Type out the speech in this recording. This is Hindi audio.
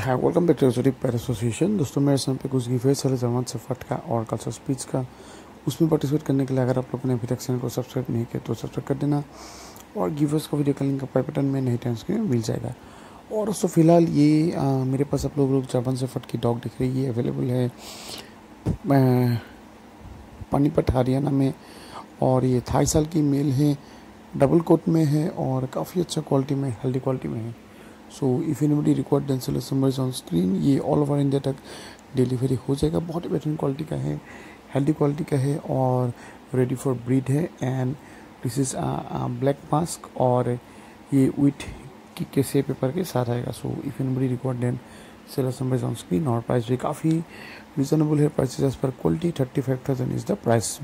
हाय वेलकम बैक टू पैर एसोसिएशन। दोस्तों मेरे सामने पे कुछ गिवेज है जर्मन शेफर्ड का और कल्चर स्पीच का। उसमें पार्टिसिपेट करने के लिए अगर आप लोगों ने अभी तक चैनल को सब्सक्राइब नहीं किया तो सब्सक्राइब कर देना और गिवेज का वीडियो का लिंक पाई बटन में नहीं टाइम्स के मिल जाएगा। और दोस्तों फिलहाल ये मेरे पास आप लोग जर्मन शेफर्ड की डॉग दिख रही है, अवेलेबल है पानीपत हरियाणा में। और ये 2.5 साल की मेल है, डबल कोट में है और काफ़ी अच्छा क्वालिटी में, हेल्दी क्वालिटी में है। So if anybody required then cell numbers on screen. ये ऑल ओवर इंडिया तक डिलीवरी हो जाएगा। बहुत ही बेहतरीन क्वालिटी का है, हेल्दी क्वालिटी का है और रेडी फॉर ब्रीड है। And this is black mask और ये विथ की कैसे पेपर के साथ आएगा। So if anybody required then cell numbers on screen. और प्राइस भी काफ़ी रिजनेबल है। Price as per quality 35,000 is the price.